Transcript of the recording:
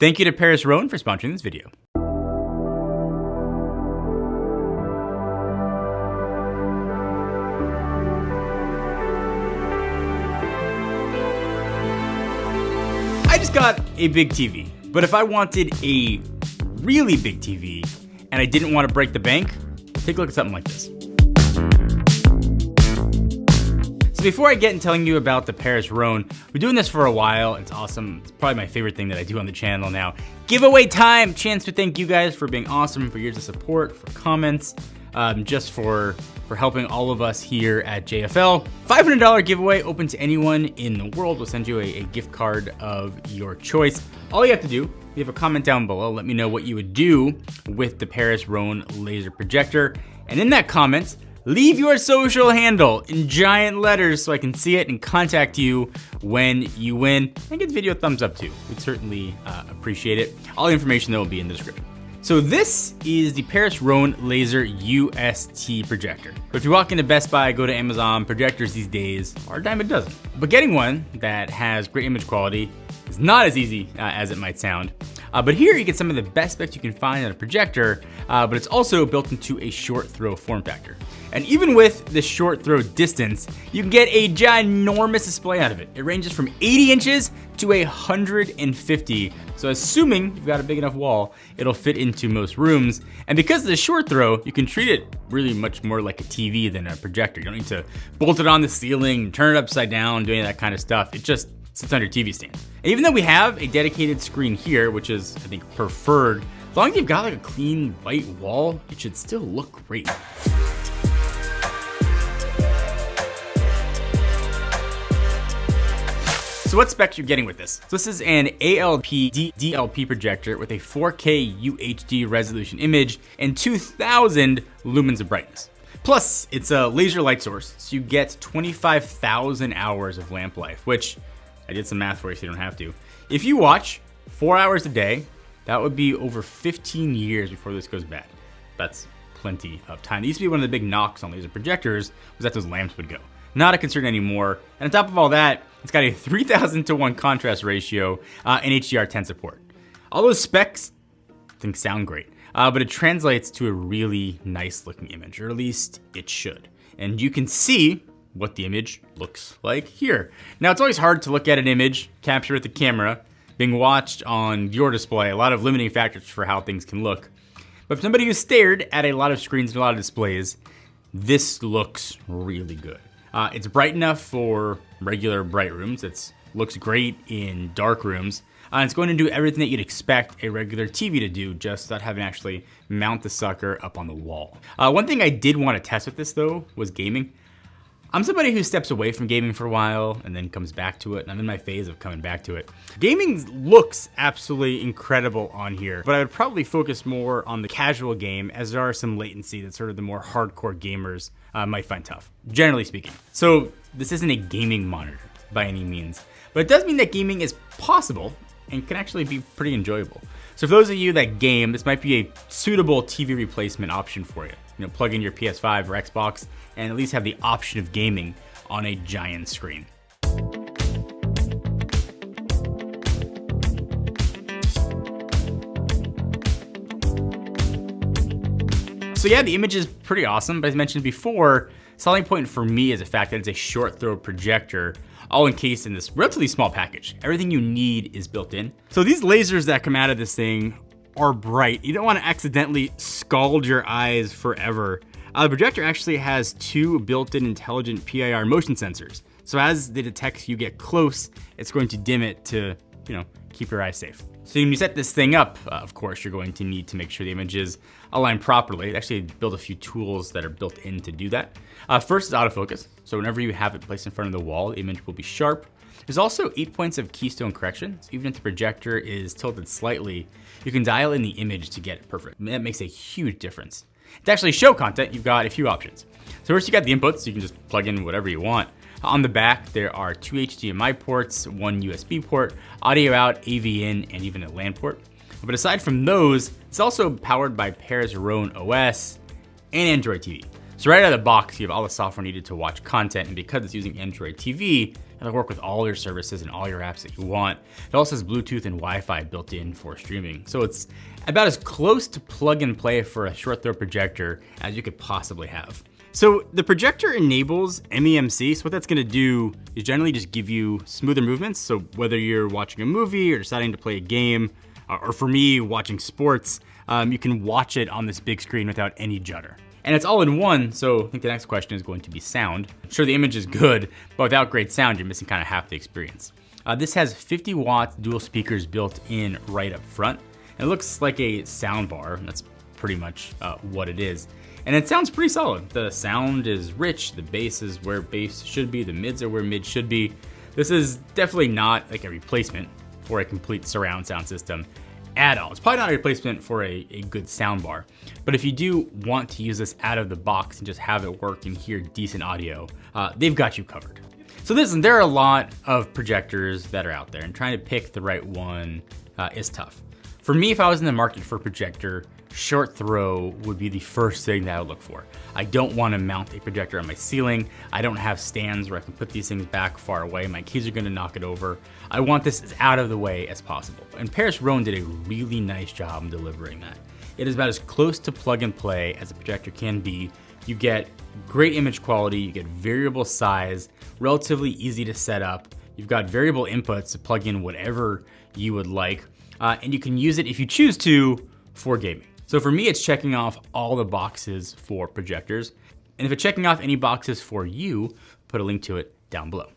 Thank you to Paris Rhône for sponsoring this video. I just got a big TV, but if I wanted a really big TV and I didn't want to break the bank, take a look at something like this. So before I get into telling you about the Paris Rhône, we're doing this for a while. It's awesome. It's probably my favorite thing that I do on the channel now. Giveaway time, chance to thank you guys for being awesome, for years of support, for comments, just for helping all of us here at JFL. $500 giveaway open to anyone in the world. We'll send you a gift card of your choice. All you have to do, leave a comment down below. Let me know what you would do with the Paris Rhône laser projector. And in that comment, leave your social handle in giant letters so I can see it and contact you when you win. And give the video a thumbs up too. We'd certainly appreciate it. All the information though will be in the description. So this is the Paris Rhône Laser UST projector. But if you walk into Best Buy, go to Amazon, projectors these days are a dime a dozen. But getting one that has great image quality is not as easy as it might sound. But here you get some of the best specs you can find on a projector, but it's also built into a short throw form factor. And even with the short throw distance, you can get a ginormous display out of it. It ranges from 80 inches to 150. So assuming you've got a big enough wall, it'll fit into most rooms. And because of the short throw, you can treat it really much more like a TV than a projector. You don't need to bolt it on the ceiling, turn it upside down, do any of that kind of stuff. It just sits on your TV stand. And even though we have a dedicated screen here, which is, I think, preferred, as long as you've got like a clean white wall, it should still look great. So what specs you're getting with this? So this is an ALP DLP projector with a 4K UHD resolution image and 2000 lumens of brightness. Plus, it's a laser light source, so you get 25,000 hours of lamp life, which I did some math for you so you don't have to. If you watch 4 hours a day, that would be over 15 years before this goes bad. That's plenty of time. It used to be one of the big knocks on laser projectors was that those lamps would go. Not a concern anymore. And on top of all that, it's got a 3000:1 contrast ratio and HDR10 support. All those specs, I think, sound great, but it translates to a really nice looking image, or at least it should. And you can see what the image looks like here. Now, it's always hard to look at an image captured with the camera being watched on your display. A lot of limiting factors for how things can look. But for somebody who's stared at a lot of screens and a lot of displays, this looks really good. It's bright enough for regular bright rooms. It looks great in dark rooms. And it's going to do everything that you'd expect a regular TV to do, just without having to actually mount the sucker up on the wall. One thing I did want to test with this though was gaming. I'm somebody who steps away from gaming for a while and then comes back to it, and I'm in my phase of coming back to it. Gaming looks absolutely incredible on here, but I would probably focus more on the casual game, as there are some latency that sort of the more hardcore gamers might find tough, generally speaking. So this isn't a gaming monitor by any means, but it does mean that gaming is possible and can actually be pretty enjoyable. So for those of you that game, this might be a suitable TV replacement option for you. You know, plug in your PS5 or Xbox and at least have the option of gaming on a giant screen. So yeah, the image is pretty awesome, but as mentioned before, selling point for me is the fact that it's a short throw projector, all encased in this relatively small package. Everything you need is built in. So these lasers that come out of this thing are bright. You don't want to accidentally scald your eyes forever. The projector actually has 2 built-in intelligent PIR motion sensors. So as it detects you get close, it's going to dim it to, keep your eyes safe. So when you set this thing up, of course, you're going to need to make sure the images align properly. They actually build a few tools that are built in to do that. First is autofocus. So whenever you have it placed in front of the wall, the image will be sharp. There's also 8 points of keystone correction. So even if the projector is tilted slightly, you can dial in the image to get it perfect. That makes a huge difference. To actually show content, you've got a few options. So first you got the inputs, so you can just plug in whatever you want. On the back, there are 2 HDMI ports, 1 USB port, audio out, AV in, and even a LAN port. But aside from those, it's also powered by Paris Rhône OS and Android TV. So right out of the box, you have all the software needed to watch content, and because it's using Android TV, it It'll work with all your services and all your apps that you want. It also has Bluetooth and Wi-Fi built in for streaming. So it's about as close to plug and play for a short throw projector as you could possibly have. So the projector enables MEMC. So what that's gonna do is generally just give you smoother movements. So whether you're watching a movie or deciding to play a game, or for me, watching sports, you can watch it on this big screen without any judder. And it's all in one, so I think the next question is going to be sound. Sure, the image is good, but without great sound, you're missing kind of half the experience. This has 50 watt dual speakers built in right up front. It looks like a sound bar, and that's pretty much what it is. And it sounds pretty solid. The sound is rich, the bass is where bass should be, the mids are where mid should be. This is definitely not like a replacement for a complete surround sound system at all. It's probably not a replacement for a good sound bar, but if you do want to use this out of the box and just have it work and hear decent audio, they've got you covered. So listen, there are a lot of projectors that are out there, and trying to pick the right one is tough. For me, if I was in the market for a projector, short throw would be the first thing that I would look for. I don't want to mount a projector on my ceiling. I don't have stands where I can put these things back far away. My kids are going to knock it over. I want this as out of the way as possible. And Paris Rhône did a really nice job in delivering that. It is about as close to plug and play as a projector can be. You get great image quality, you get variable size, relatively easy to set up. You've got variable inputs to plug in whatever you would like. And you can use it if you choose to for gaming. So for me, it's checking off all the boxes for projectors. And if it's checking off any boxes for you, put a link to it down below.